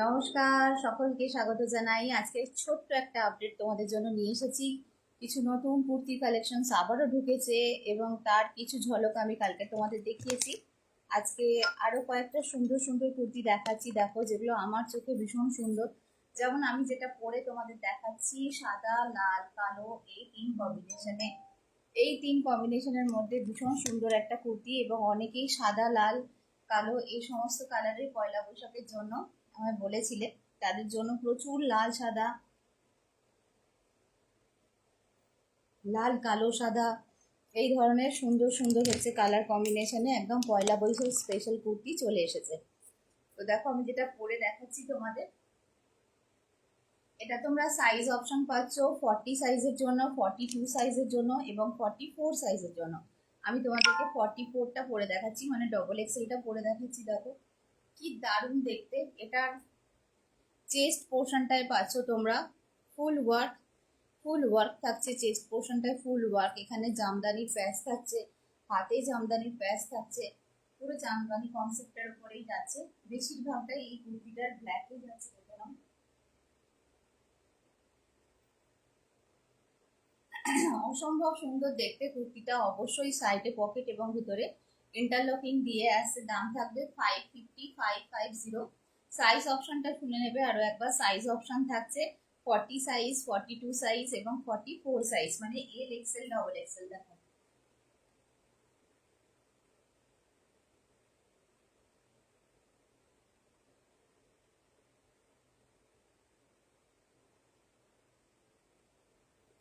নমস্কার, সকলকে স্বাগত জানাই। আজকে ছোট্ট একটা আপডেট তোমাদের জন্য নিয়ে এসেছি। কিছু নতুন কুর্তি কালেকশনস আবারও ঢুকেছে এবং তার কিছু ঝলক আমি কালকে তোমাদের দেখিয়েছি। আজকে আরো কয়েকটা সুন্দর সুন্দর কুর্তি দেখাচ্ছি, দেখো, যেগুলো আমার চোখে ভীষণ সুন্দর। যেমন আমি যেটা পরে তোমাদের দেখাচ্ছি, সাদা, লাল, কালো, এই তিন কম্বিনেশনের মধ্যে ভীষণ সুন্দর একটা কুর্তি, এবং অনেকেই সাদা, লাল, কালো এই সমস্ত কালারের পয়লা বৈশাখের জন্য আমায় বলেছিলে। তাদের জন্য প্রচুর লাল, সাদা, লাল, কালো, সাদা এই ধরনের সুন্দর সুন্দর হচ্ছে কালার কম্বিনেশনে একদম পয়লা বৈশাখ স্পেশাল কুর্তি চলে এসেছে। তো দেখো, আমি যেটা পরে দেখাচ্ছি তোমাদের, এটা তোমরা সাইজ অপশন পাচ্ছ 40 সাইজের জন্য, 42 সাইজের জন্য এবং 44 সাইজের জন্য। আমি তোমাদেরকে 44টা পরে দেখাচ্ছি, মানে ডবল এক্সেলটা পরে দেখাচ্ছি। দেখো কি দারুণ দেখতে। এটার চেস্ট পোর্শনটায় পাচ্ছ তোমরা ফুল ওয়ার্ক থাকছে। চেস্ট পোর্শনটায় ফুল ওয়ার্ক, এখানে জামদানির প্যাচ থাকছে, হাতে জামদানির প্যাচ থাকছে, পুরো জামদানি কনসেপ্টের উপরেই যাচ্ছে। বেশিরভাগটাই এই কুর্তিটার ব্ল্যাকে যাচ্ছে। অসম্ভব সুন্দর দেখতে কুর্তিটা। অবশ্যই সাইডে পকেট এবং ভিতরে ইন্টারলকিং দিয়ে আসছে। দাম থাকবে 550। সাইজ অপশনটা শুনে নেবে আরো একবার। সাইজ অপশন থাকছে 40 সাইজ, 42 সাইজ এবং 44 সাইজ, মানে এল এক্সেল, ডবল এক্সেল। দেখো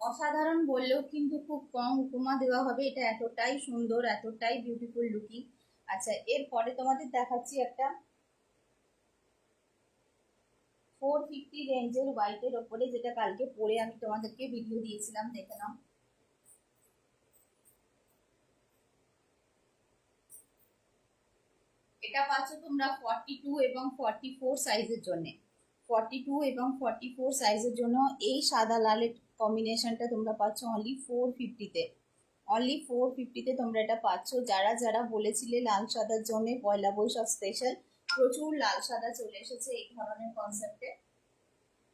অসাধারণ বললেও কিন্তু খুব কম উপমা দেওয়া হবে। এটা এতটাই সুন্দর, এতটাই বিউটিফুল লুকিং। আচ্ছা, এরপরে তোমাদের দেখাচ্ছি একটা 450 রেঞ্জের হোয়াইটের ওপরে, যেটা কালকে পরে আমি তোমাদেরকে ভিডিও দিয়েছিলাম, দেখে নাও। এটা পাচ্ছ তোমরা 42 এবং 44 সাইজের জন্য। 42 এবং 44 সাইজের জন্য এই সাদা লালের কম্বিনেশনটা তোমরা পাচ্ছ অনলি 450-তে। অনলি 450-তে তোমরা এটা পাচ্ছ। যারা যারা বলেছিলে লাল সাদার জন্য পয়লা বৈশাখ স্পেশাল, প্রচুর লাল সাদা চলে এসেছে এই ধরনের কনসেপ্টে।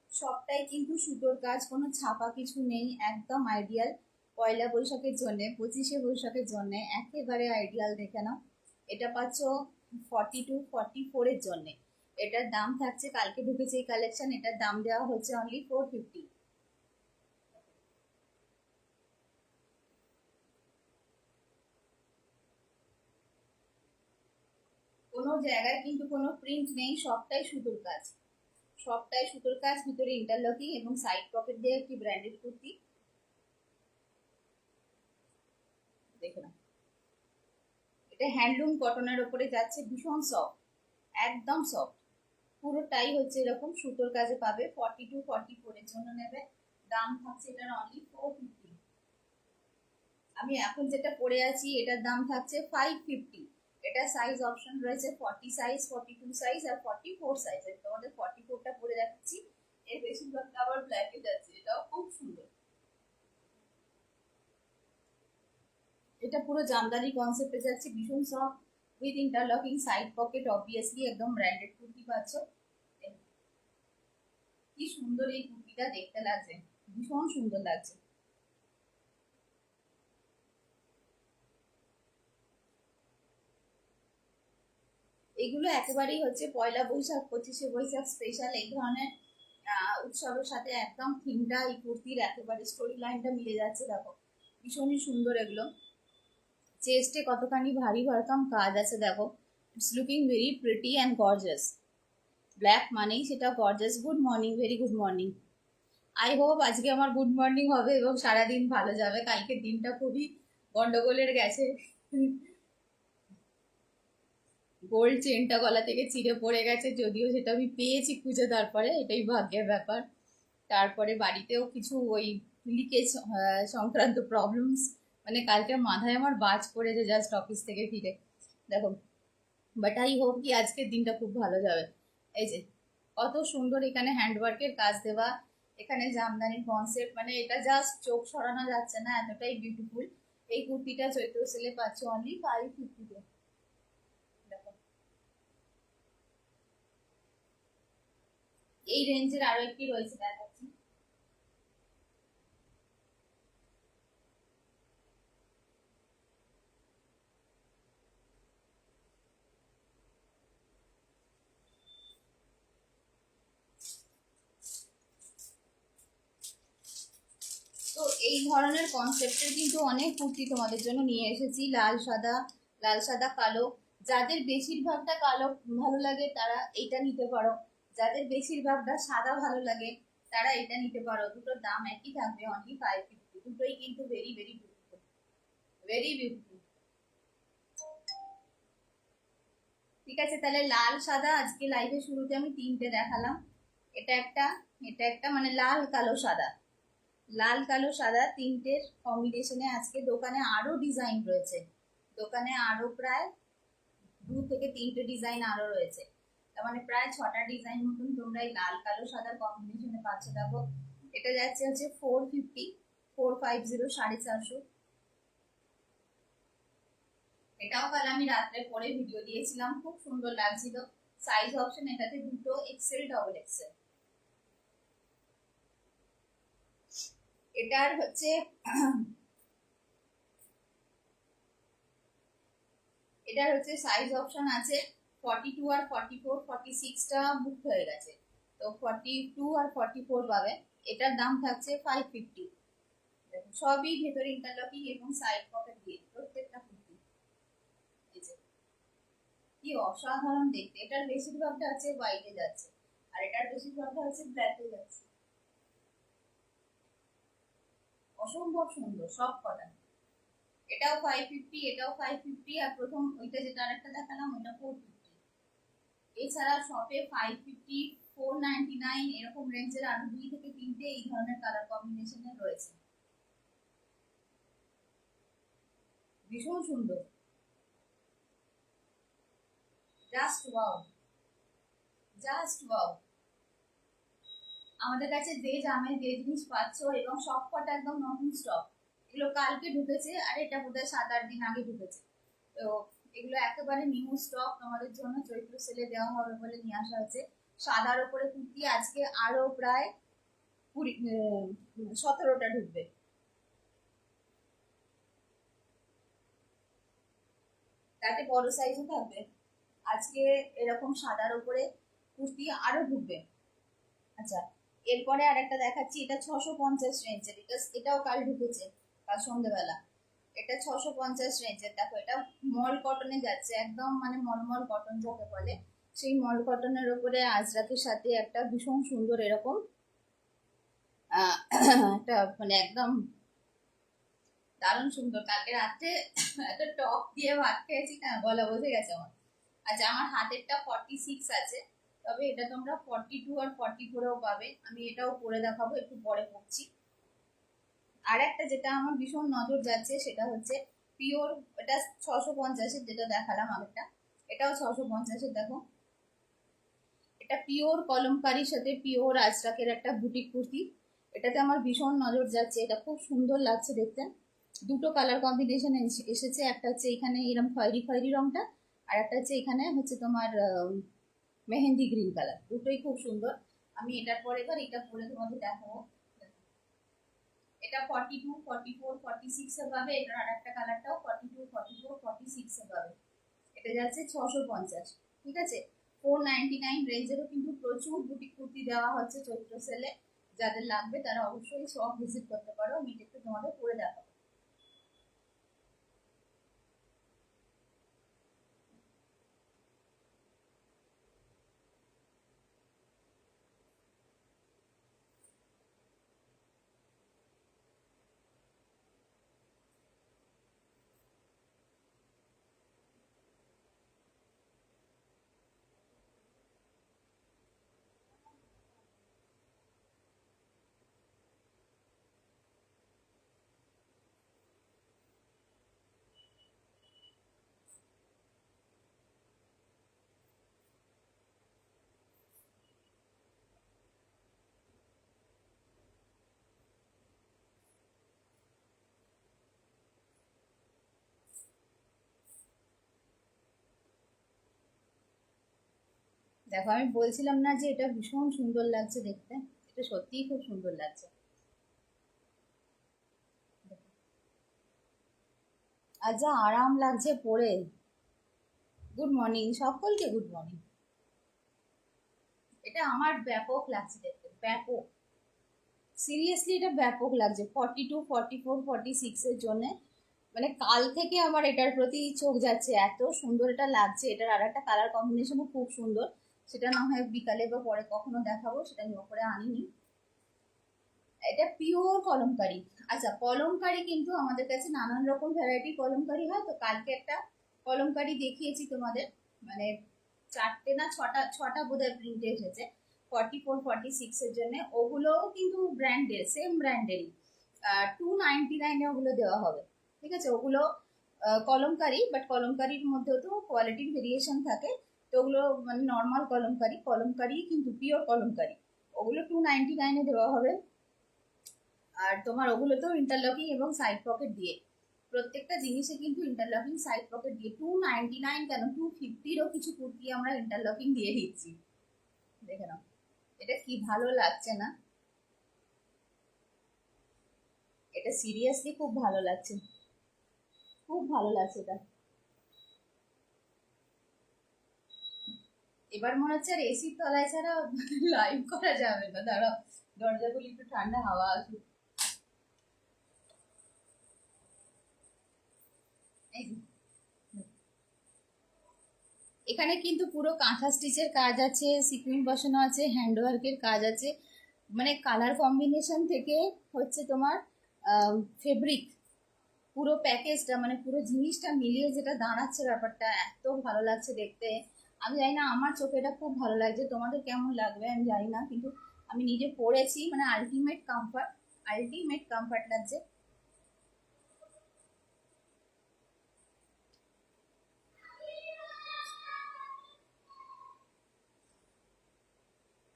সবটাই কিন্তু সুতোর কাজ, কোনো ছাপা কিছু নেই, একদম আইডিয়াল পয়লা বৈশাখের জন্য, 25শে বৈশাখের জন্য একেবারে আইডিয়াল। দেখে নাও, এটা পাচ্ছ 42-44-এর জন্য। এটার দাম থাকছে, কালকে ঢুকেছে এই কালেকশন, এটার দাম দেওয়া হচ্ছে অনলি 450। কোনো জায়গায় কিন্তু কোনো প্রিন্ট নেই, সবটাই সুতোর কাজ। সবটাই সুতোর কাজ, ভিতরে ইন্টারলকিং এবং সাইড পকেট দিয়ে একটি ব্র্যান্ডেড কুর্তি। দেখে নাও, এটা হ্যান্ডলুম কটনের ওপরে যাচ্ছে, ভীষণ সফট, একদম সফট। পুরোটাই হচ্ছে এরকম সুতোর কাজে পাবে। 42-44-এর জন্য নেবে। দাম থাকছে এটার অনলি 450। আমি এখন যেটা পরে আছি এটার দাম থাকছে 550। এটা সাইজ অপশন রয়েছে 40 সাইজ, 42 সাইজ আর 44 সাইজ। তোমাদের 44টা পরে দেখাচ্ছি। এর বেশিরভাগটা আবার ব্ল্যাকে যাচ্ছে, এটাও খুব সুন্দর। এটা পুরো জামদানি কনসেপ্টে যাচ্ছে, ভীষণ soft, with interlocking side pocket, obviously একদম ব্র্যান্ডেড কুর্তি পাচ্ছ। কি সুন্দর এই কুর্তিটা দেখতে লাগছে, ভীষণ সুন্দর লাগছে। এগুলো একেবারেই হচ্ছে পয়লা বৈশাখ, 25শে বৈশাখ স্পেশাল এই ধরনের উৎসবের সাথে একদম থিমটা এই কুর্তির একেবারে স্টোরি লাইনটা মিলে যাচ্ছে। দেখো ভীষণই সুন্দর এগুলো। চেস্টে কতখানি ভারী ভরকম কাজ আছে দেখো। It's looking very pretty and gorgeous. Black মানেই সেটা gorgeous. Good morning, very good morning. I hope আজকে আমার গুড মর্নিং হবে এবং সারাদিন ভালো যাবে। কালকের দিনটা খুবই গন্ডগোলের গেছে। গোল্ড চেনটা গলা থেকে ছিঁড়ে পড়ে গেছে, যদিও সেটা আমি পেয়েছি খুঁজে, তারপরে এটাই ভাগ্যের ব্যাপার। তারপরে বাড়িতেও কিছু ওই লিকেজ সংক্রান্ত প্রবলেমস, মানে কালকে মাথায় আমার বাজ পড়েছে জাস্ট অফিস থেকে ফিরে। দেখো, বাট আই হোপ কি আজকের দিনটা খুব ভালো যাবে। এই যে কত সুন্দর এখানে হ্যান্ডওয়ার্কের কাজ দেওয়া, এখানে জামদানির কনসেপ্ট, মানে এটা জাস্ট চোখ সরানো যাচ্ছে না, এতটাই বিউটিফুল। এই কুর্তিটা চৈত্র সেলে পাচ্ছ অনলি 550-তে। দেখো এই রেঞ্জের আরো একটি রয়েছে, দেখাচ্ছি। তো এই ধরনের কনসেপ্টের কিন্তু অনেক কুর্তি তোমাদের জন্য নিয়ে এসেছি, লাল সাদা কালো। যাদের বেশিরভাগটা কালো ভালো লাগে তারা এইটা নিতে পারো, যাদের বেশিরভাগটা সাদা ভালো লাগে তারা এটা নিতে পারো। দুটোর দাম একই থাকবে, অনলি 550। দুটোই কিন্তু very very beautiful, very beautiful. ঠিক আছে, তাহলে লাল সাদা আজকে লাইভে শুরুতে আমি তিনটে দেখালাম। এটা একটা, এটা একটা, মানে লাল কালো সাদা, লাল কালো সাদা তিনটের কম্বিনেশনে আজকে দোকানে আরো ডিজাইন রয়েছে। দোকানে আরো প্রায় 2 থেকে 3টে ডিজাইন আরো রয়েছে, তার মানে প্রায় 6টা ডিজাইন মতন তোমরা এই লাল কালো সাদার কম্বিনেশনে পাচ্ছ। দেখো এটা যাচ্ছে হচ্ছে 450, 450, 450। এটাও কাল আমি রাত্রে পরে ভিডিও দিয়েছিলাম, খুব সুন্দর লাগছিল। সাইজ অপশন এটাতে দুটো, এক্সেল, ডবল এক্সেল। এটার হচ্ছে এটার হচ্ছে সাইজ অপশন আছে 42 আর 44, 46টা বুক হয়ে গেছে, তো 42 আর 44 পাবে। এটার দাম থাকছে 550। সবই ভেতরে ইন্টারলকিং এবং সাইড পকেট দিয়ে প্রত্যেকটা কুর্তি। কি অসাধারণ দেখতে! এটার বেশিরভাগটা আছে হোয়াইটে যাচ্ছে, আর এটার বেশিরভাগটা আছে ব্ল্যাকে যাচ্ছে। অসম্ভব সুন্দর সব কটা। এটাও 550, এটাও 550, আর প্রথম ওইটা যেটা আরেকটা দেখালাম ওইটা 450। এছাড়া শপে 550, 499 এরকম রেঞ্জের আরো 2 থেকে 3টে এই ধরনের কালার কম্বিনেশনে রয়েছে। ভীষণ সুন্দর, জাস্ট ওয়াও, জাস্ট ওয়াও। আমাদের কাছে যে দামে যে জিনিস পাচ্ছ, এবং সব কটা একদম নতুন স্টক। এগুলো কালকে ঢুকেছে, আর এটা বোধহয় 7-8 দিন আগে ঢুকেছে। তো এগুলো একেবারে নিউ স্টক, তোমাদের জন্য চৈত্র সেলে দেওয়া হবে বলে নিয়ে আসা হয়েছে। সাদার উপরে কুর্তি আজকে আরো প্রায় 17টা ঢুকবে। তাতে বড় সাইজও থাকবে। আজকে এরকম সাদার উপরে কুর্তি আরো ঢুকবে। আচ্ছা, এরপরে আরেকটা দেখাচ্ছি, এটা 650 রেঞ্জের। এটাও কাল ঢুকেছে, কাল সন্ধ্যেবেলা। এটা 650 রেঞ্জের। দেখো এটা মল কটনে যাচ্ছে, একদম মানে মলমল কটন যাকে বলে, সেই মল কটনের উপরে আজরাকের সাথে একটা ভীষণ সুন্দর এরকম একটা মানে একদম দারুণ সুন্দর। কালকে রাত্রে একটা টক দিয়ে ভাত খেয়েছি না, গলা বসে গেছে আমার। আচ্ছা, আমার হাতেরটা 46 আছে, তবে এটা তোমরা 42 আর 44ও পাবে। আমি এটাও পরে দেখাবো, একটু পরে পড়ছি। আর একটা যেটা আমার ভীষণ নজর যাচ্ছে সেটা হচ্ছে পিওর, এটা 650-এর যেটা দেখালাম আগেরটা, এটাও 650-এর। দেখো এটা পিওর কলমকারির সাথে পিওর আজরাকের একটা বুটিক কুর্তি। এটাতে আমার ভীষণ নজর যাচ্ছে, এটা খুব সুন্দর লাগছে দেখতে। দুটো কালার কম্বিনেশন এসেছে, একটা হচ্ছে এখানে এরকম খয়েরি খয়েরি রংটা, আর একটা হচ্ছে এখানে হচ্ছে তোমার মেহেন্দি গ্রিন কালার। দুটোই খুব সুন্দর। আমি এটার পরে এবার এটা পরে তোমাদের দেখাবো। এটা 42, 44, 46 এ পাবে। এটার আর একটা কালারটাও 42, 44, 46 এ পাবে। এটা যাচ্ছে 650। ঠিক আছে, 499 রেঞ্জেরও কিন্তু প্রচুর বুটিক কুর্তি দেওয়া হচ্ছে চৈত্র সেলে। যাদের লাগবে তারা অবশ্যই শপ ভিজিট করতে পারো। আমি একটু তোমাদের পরে দেখাবো। দেখো আমি বলছিলাম না যে এটা ভীষণ সুন্দর লাগছে দেখতে, এটা সত্যিই খুব সুন্দর লাগছে। আর যা আরাম লাগছে পরে। গুড মর্নিং সকলকে, গুড মর্নিং। এটা আমার ব্যাপক লাগছে দেখতে, ব্যাপক। সিরিয়াসলি এটা ব্যাপক লাগছে 42, 44, 46 এর জন্য। মানে কাল থেকে আমার এটার প্রতি চোখ যাচ্ছে, এত সুন্দর এটা লাগছে। এটার আর একটা কালার কম্বিনেশনও খুব সুন্দর, সেটা না হয় বিকালে বা পরে কখনো দেখাবো, সেটা আমি ওপরে আনিনি। এটা পিওর কলমকারি। আচ্ছা, কলমকারি কিন্তু আমাদের কাছে নানান রকম ভ্যারাইটি কলমকারি হয়। তো কালকে একটা কলমকারি দেখিয়েছি তোমাদের, মানে চারটে না ছটা ছটা বোধহয় প্রিন্টে এসেছে 44, 46 এর জন্য। ওগুলোও কিন্তু ব্র্যান্ডের, সেম ব্র্যান্ডেরই। 299 ওগুলো দেওয়া হবে। ঠিক আছে, ওগুলো কলমকারি, বাট কলমকারির মধ্যেও তো কোয়ালিটির ভেরিয়েশন থাকে। তো ওগুলো মানে নর্মাল কলমকারি, কলমকারি কিন্তু পিওর কলমকারি, ওগুলো 299 দেওয়া হবে। আর তোমার ওগুলো তো ইন্টারলকিং এবং সাইড পকেট দিয়ে, প্রত্যেকটা জিনিসে কিন্তু ইন্টারলকিং সাইড পকেট দিয়ে। 299 কেন, 250-ও কিছু কুর্তি আমরা ইন্টারলকিং দিয়ে দিচ্ছি। দেখে নাও এটা কি ভালো লাগছে না, এটা সিরিয়াসলি খুব ভালো লাগছে, খুব ভালো লাগছে এটা। এবার মনে হচ্ছে আর এসির তলায় ছাড়া লাইভ করা যাবে না। দাঁড়াও, দরজাগুলি একটু ঠান্ডা হাওয়া আসুক। এই যে, এখানে কিন্তু পুরো কাঁথা স্টিচের কাজ আছে, সিকুইন বসানো আছে, হ্যান্ডওয়ার্কের কাজ আছে। মানে কালার কম্বিনেশন থেকে হচ্ছে তোমার ফেব্রিক, পুরো প্যাকেজটা মানে পুরো জিনিসটা মিলিয়ে যেটা দাঁড়াচ্ছে, ব্যাপারটা এত ভালো লাগছে দেখতে। আমি জানি না, আমার চোখে এটা খুব ভালো লাগছে, তোমাদের কেমন লাগবে আমি জানি না, কিন্তু আমি নিজে পরেছি, মানে আলটিমেট কমফর্ট, আলটিমেট কমফর্ট লাগছে।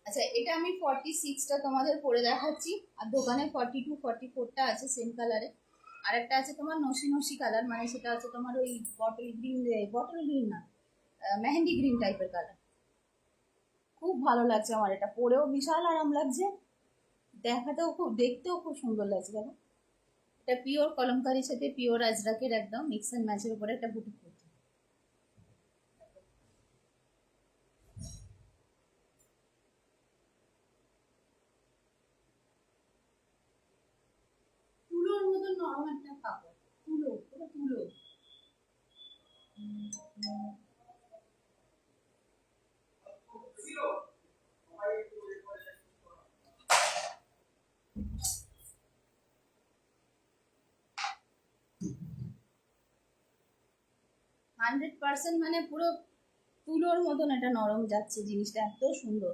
আচ্ছা, এটা আমি 46টা তোমাদের পরে দেখাচ্ছি, আর দোকানে 42, 44টা আছে সেম কালারে। আর একটা আছে তোমার নসি নসি কালার, মানে সেটা আছে তোমার ওই বটল গ্রিন, বটল গ্রিন না, মেহেন্দি গ্রিন টাইপের কালার। খুব ভালো লাগছে আমার, এটা পরেও বিশাল আরাম লাগছে, দেখাতেও খুব, দেখতেও খুব সুন্দর লাগছে। দেখো, এটা পিওর কলমকারির সাথে পিওর আজরাকের একদম মিক্স অ্যান্ড ম্যাচের উপরে একটা বুটিক কুর্তি। তুলোর মতন নরম একটা কাপড়, তুলো, পুরো তুলো। 100% মানে পুরো তুলোর মতন এটা নরম যাচ্ছে, জিনিসটা এত সুন্দর।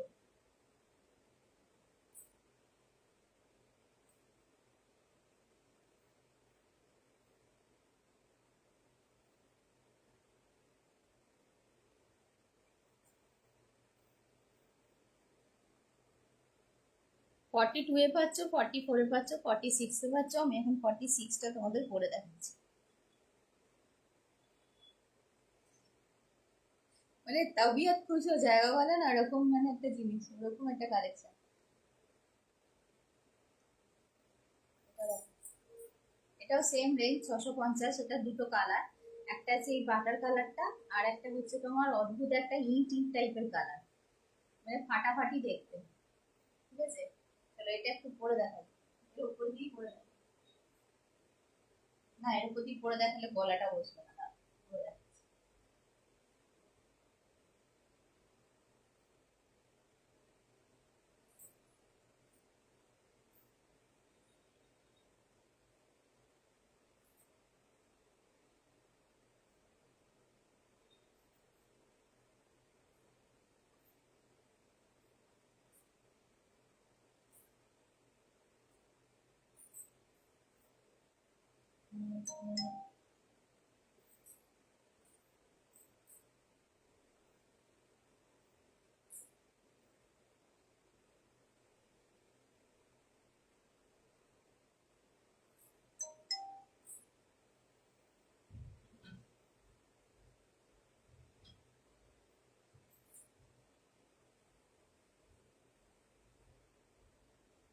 42-এ পাচ্ছ, 44-এ পাচ্ছ, 46-এ পাচ্ছ। আমি এখন 46টা তোমাদের পরে দেখাচ্ছি। মানে তবিয়ত খুশ হয়ে জায়গা বলে না, এরকম মানে একটা জিনিস, এরকম একটা কালেকশন। এটাও সেম রেঞ্জ 650। এটা দুটো কালার, একটা আছে এই বাটার কালারটা, আর একটা হচ্ছে তোমার অদ্ভুত একটা ইট ইট টাইপের কালার, মানে ফাটাফাটি দেখতে। ঠিক আছে, তাহলে এটা একটু পরে দেখাবো, এর উপর দিয়েই পরে দেখাবো। না, এর উপর দিয়ে পরে দেখালে গলাটা বসবে না, দাঁড়াও, পরে দেখাচ্ছি।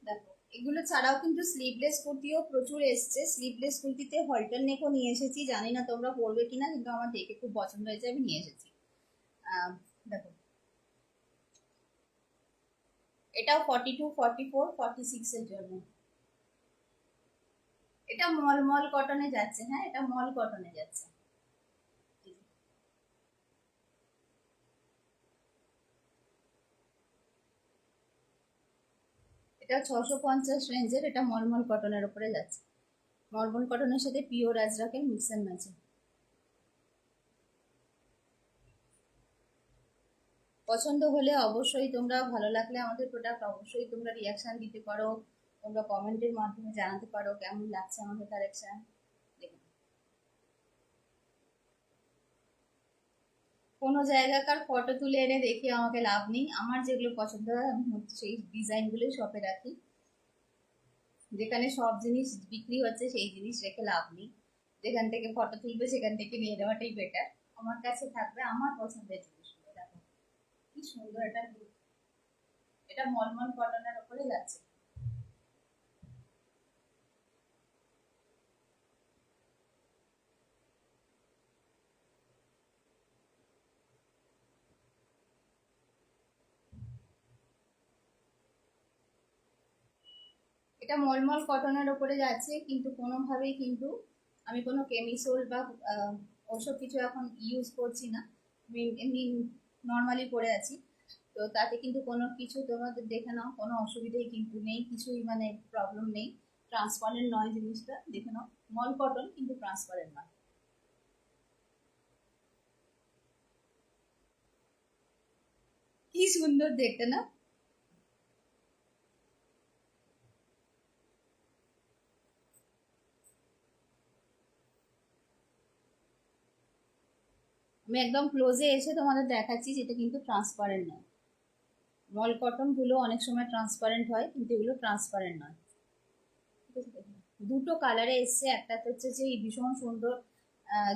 দেখো এগুলো ছাড়াও কিন্তু স্লিভলেস কুর্তিও প্রচুর এসছে। স্লিভলেস কুর্তিতে হলটার নেকও নিয়ে এসেছি, জানি না তোমরা পরবে কিনা, কিন্তু আমার দেখে খুব পছন্দ হয়েছে, আমি নিয়ে এসেছি। দেখো এটাও 42, 44, 46 এর জন্য। এটা মলমল কটনে যাচ্ছে, হ্যাঁ এটা মল কটনে যাচ্ছে। এটা 650 রেঞ্জের, এটা মলমল কটনের উপরে যাচ্ছে। মলমল কটনের সাথে পিওর আজরাকের মিক্স এন্ড ম্যাচিং। পছন্দ হলে অবশ্যই তোমরা, ভালো লাগলে আমাদের প্রোডাক্ট অবশ্যই তোমরা রিয়াকশন দিতে পারো, তোমরা কমেন্টের মাধ্যমে জানাতে পারো কেমন লাগছে আমাদের কালেকশন। দেখুন কোনো জায়গাকার ফটো তুলে এনে দেখে আমাকে লাভ নেই, আমার যেগুলো পছন্দ হয় আমি সেই ডিজাইনগুলোই শপে রাখি। যেখানে সব জিনিস বিক্রি হচ্ছে সেই জিনিস রেখে লাভ নেই, যেখান থেকে ফটো তুলবে সেখান থেকে নিয়ে নেওয়াটাই বেটার। আমার কাছে থাকবে আমার পছন্দের জিনিসগুলো। দেখো কি সুন্দর এটা লুক, এটা মলমল কটনের উপরে যাচ্ছে। এটা মলমল কটনের উপরে যাচ্ছে, কিন্তু কোনোভাবেই কিন্তু আমি কোনো কেমিসোল বা ওসব কিছু এখন ইউজ করছি না, আমি এমনি নর্মালি পরে আছি। তো তাতে কিন্তু কোনো কিছু তোমাদের দেখে নাও, কোনো অসুবিধাই কিন্তু নেই, কিছুই মানে প্রবলেম নেই। ট্রান্সপারেন্ট নয় জিনিসটা, দেখে নাও মল কটন কিন্তু ট্রান্সপারেন্ট নয়। কি সুন্দর দেখতে না? আমি একদম ক্লোজে এসে তোমাদের দেখাচ্ছি, যেটা কিন্তু ট্রান্সপারেন্ট নয়। মল কটন গুলো অনেক সময় ট্রান্সপারেন্ট হয়, কিন্তু এগুলো ট্রান্সপারেন্ট নয়। ঠিক আছে, দেখুন। দুটো কালারে এসছে, একটা হচ্ছে যে এই ভীষণ সুন্দর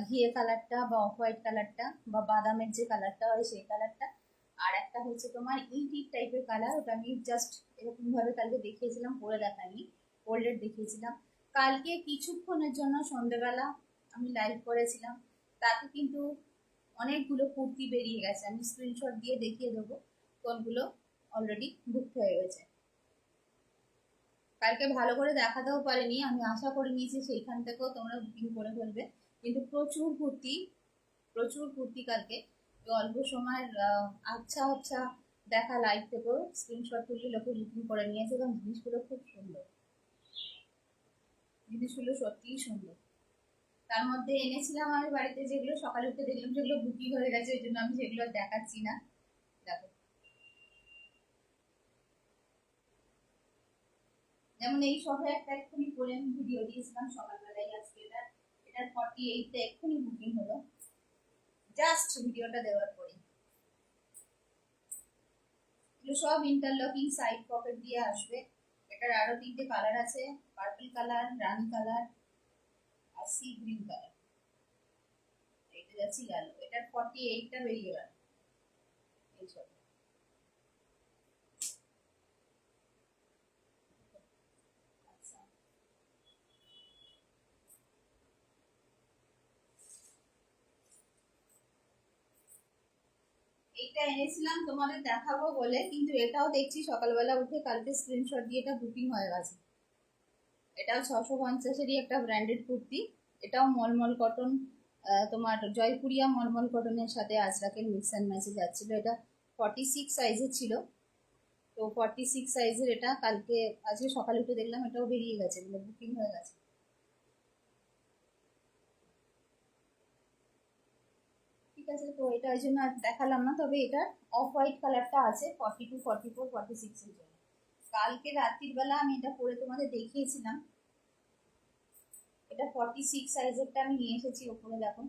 ঘিয়ে কালারটা বা অফ হোয়াইট কালারটা বা বাদামের যে কালারটা হয় সেই কালারটা, আর একটা হচ্ছে তোমার ইট টাইপের কালার, ওটা আমি জাস্ট এরকম ভাবে কালকে দেখিয়েছিলাম, পরে দেখাইনি, ফোল্ডেড দেখিয়েছিলাম। কালকে কিছুক্ষণের জন্য সন্ধ্যেবেলা আমি লাইভ করেছিলাম, তাতে কিন্তু অনেকগুলো কুর্তি বেরিয়ে গেছে, আমি স্ক্রিনশট দিয়ে দেখিয়ে দেবো কোনগুলো অলরেডি বুক হয়ে গেছে। কালকে ভালো করে দেখাতেও পারিনি, আমি আশা করে নিয়েছি সেইখান থেকেও তোমরা বুকিং করে ফেলবে, কিন্তু প্রচুর কুর্তি, প্রচুর কুর্তি কালকে। তো অল্প সময়ের আচ্ছা আচ্ছা দেখা লাইভ থেকেও স্ক্রিনশট তুলে লোকে বুকিং করে নিয়েছে, এবং জিনিসগুলো খুব সুন্দর, জিনিসগুলো সত্যিই সুন্দর। তার মধ্যে এনেছিলাম আমি বাড়িতে যেগুলো, সকালে উঠে দেখলাম যেগুলো বুকিং হয়ে গেছে, ওই জন্য আমি সেগুলো দেখাচ্ছি না। দেখো যেমন এই সবে একটা এক্ষুনি করে আমি ভিডিও দিয়েছিলাম সকালবেলায়, আজকে এটার 48টা এক্ষুনি বুকিং হলো জাস্ট ভিডিওটা দেওয়ার পরে। এগুলো সব ইন্টারলকিং সাইড পকেট দিয়ে আসবে। এটার আরো তিনটে কালার আছে, পার্পল কালার, রানি কালার আর সি গ্রিন কালার। এটা যাচ্ছে গেল, এটার 48টা বেরিয়ে গেল এইসব। আচ্ছা, এইটা এনেছিলাম তোমাদের দেখাবো বলে, কিন্তু এটাও দেখছি সকালবেলা উঠে কালকে স্ক্রিনশট দিয়ে এটা বুকিং হয়ে গেছে। এটাও 650-এরই একটা ব্র্যান্ডেড কুর্তি, এটাও মলমল কটন, তোমার জয়পুরিয়া মলমল কটনের সাথে আজরাকের মিক্স অ্যান্ড ম্যাচে যাচ্ছিল। এটা 46 সাইজের ছিল, তো 46 সাইজের এটা কালকে, আজকে সকালে উঠে দেখলাম এটাও বেরিয়ে গেছে, মানে বুকিং হয়ে গেছে। ঠিক আছে, তো এটা ওই জন্য আর দেখালাম না, তবে এটা অফ হোয়াইট কালারটা আছে 42, 44, 46 এর জন্য। কালকে রাত্রির বেলা আমি এটা পরে তোমাদের দেখিয়েছিলাম। এটা 46 সাইজেরটা আমি নিয়ে এসেছি ওপরে, দেখো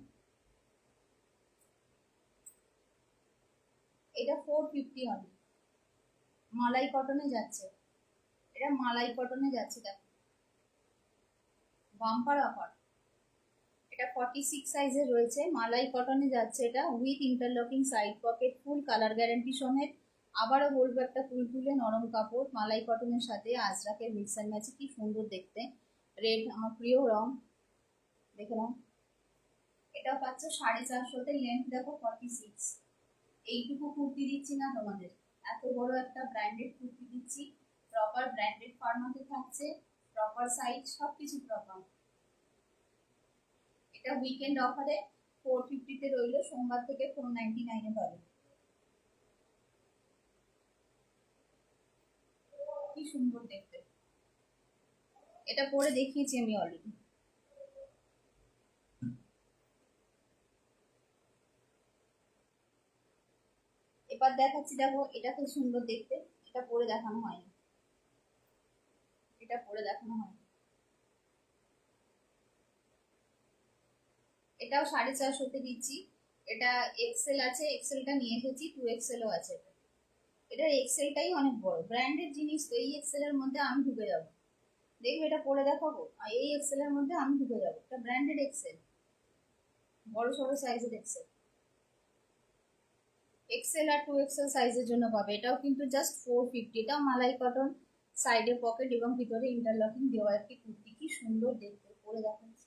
এটা 450 হবে, মালাই কটনে যাচ্ছে। এটা মালাই কটনে যাচ্ছে, দেখো বাম্পার অফার। এটা 46 সাইজের রয়েছে, মালাই কটনে যাচ্ছে, এটা with interlocking side pocket, full colour guarantee সমেত আবারও বলবো, একটা তুলতুলে নরম কাপড় মালাই কটনের সাথে আজরাকের মিক্স অ্যান্ড ম্যাচ, কি সুন্দর দেখতে। রেড আমার প্রিয় রং, দেখে নাও। এটাও পাচ্ছ 450-তে, লেন্থ দেখো 46। এইটুকু কুর্তি দিচ্ছি না তোমাদের, এত বড় একটা ব্র্যান্ডেড কুর্তি দিচ্ছি, প্রপার ব্র্যান্ডেড ফরম্যাটে থাকছে, প্রপার সাইজ, সবকিছু প্রপার। এটা উইকেন্ড অফারে 450-তে রইলো, সোমবার থেকে 499-এ পাবে। কি সুন্দর দেখতে, এটা পরে দেখিয়েছি আমি অলরেডি। এবার দেখাচ্ছি, দেখো এটা খুব সুন্দর দেখতে, এটা পরে দেখানো হয়নি, এটা পরে দেখানো হয়নি। এটাও 450-তে দিচ্ছি। এটা এক্সেল আছে, এক্সেলটা নিয়ে এসেছি, 2XL-ও আছে। এটা এক্সেলটাই অনেক বড়, ব্র্যান্ডেড জিনিস তো, এই এক্সেল এর মধ্যে আমি ঢুকে যাবো। দেখবে এটা পরে দেখাবো, আর এই এক্সেল এর মধ্যে আমি ঢুকে যাবো। এটা ব্র্যান্ডেড এক্সেল, বড় সড়ো সাইজের এক্সেল। এক্সেল আর 2XL সাইজের জন্য পাবে। এটাও কিন্তু জাস্ট 450। এটাও মালাই কটন, সাইডে পকেট এবং ভিতরে ইন্টারলকিং দেওয়া একটি কুর্তি, কি সুন্দর দেখতে, পরে দেখাচ্ছি।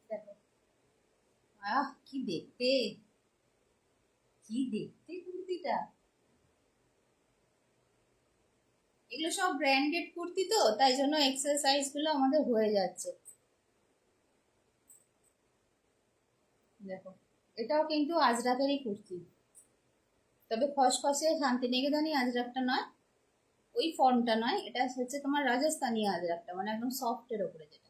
দেখো, আহ কি দেখতে, কি দেখতে কুর্তিটা। এগুলো সব ব্র্যান্ডেড কুর্তি তো, তাই জন্য এক্সেল সাইজ গুলো আমাদের হয়ে যাচ্ছে। দেখো, এটাও কিন্তু আজরাকেরই কুর্তি, তবে খসখসে শান্তিনিকেতনী আজরাকটা নয়, ওই ফর্মটা নয়, এটা হচ্ছে তোমার রাজস্থানী আজরাকটা, মানে একদম সফটের ওপরে যেটা।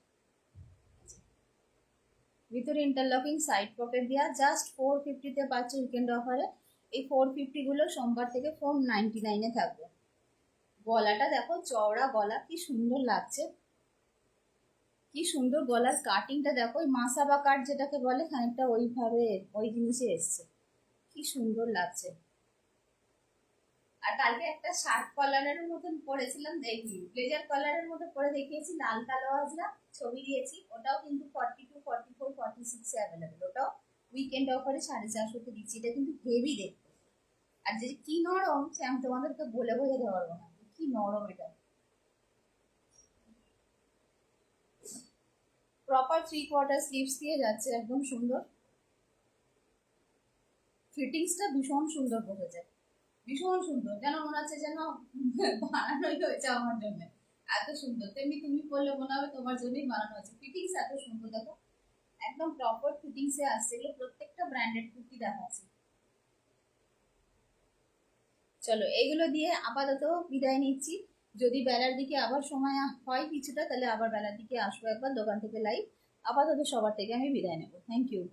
ভিতরে ইন্টারলকিং, সাইড পকেট দেওয়া, জাস্ট 450-তে পাচ্ছ উইকেন্ড অফারে। এই 450 গুলো সোমবার থেকে 499-এ থাকবে। গলাটা দেখো, চওড়া গলা, কি সুন্দর লাগছে, কি সুন্দর গলার কাটিংটা দেখো, ওই মাসাবা কাট যেটাকে বলে, খানিকটা ওইভাবে ওই জিনিসে এসছে, কি সুন্দর লাগছে। আর কালকে একটা শার্ট কলারের মতন পরেছিলাম, দেখি ব্লেজার কলারের মতো পরে দেখিয়েছি, লাল কালো আজরা ছবি দিয়েছি, ওটাও কিন্তু 42, 44, 46-এ অ্যাভেলেবেল। ওটাও উইকেন্ড অফারে 450-তে দিচ্ছি। এটা কিন্তু হেভি দেখতে, আর যে কি নরম, সে আমি তোমাদেরকে বলে বোঝাতে পারবো না, কি নরম এটা। প্রপার 3/4 স্লিভস দিয়ে যাচ্ছে, একদম সুন্দর। ফিটিংসটা ভীষণ সুন্দর বসেছে, ভীষণ সুন্দর, যেন মনে হচ্ছে যেন বানানোই হয়েছে আমার জন্য। এত সুন্দর, তেমনি তুমি বললে মনে হবে তোমার জন্যই বানানো হয়েছে। ফিটিংস এত সুন্দর দেখো, একদম প্রপার ফিটিংসে আসছে। এগুলো প্রত্যেকটা ব্র্যান্ডেড কুর্তি দেখাচ্ছে। চলো, এগুলো দিয়ে আপাতত বিদায় নিচ্ছি। যদি বেলার দিকে আবার সময় হয় কিছুটা, তাহলে আবার বেলার দিকে আসবো একবার দোকান থেকে লাইভ। আপাতত সবার থেকে আমি বিদায় নেবো। Thank you.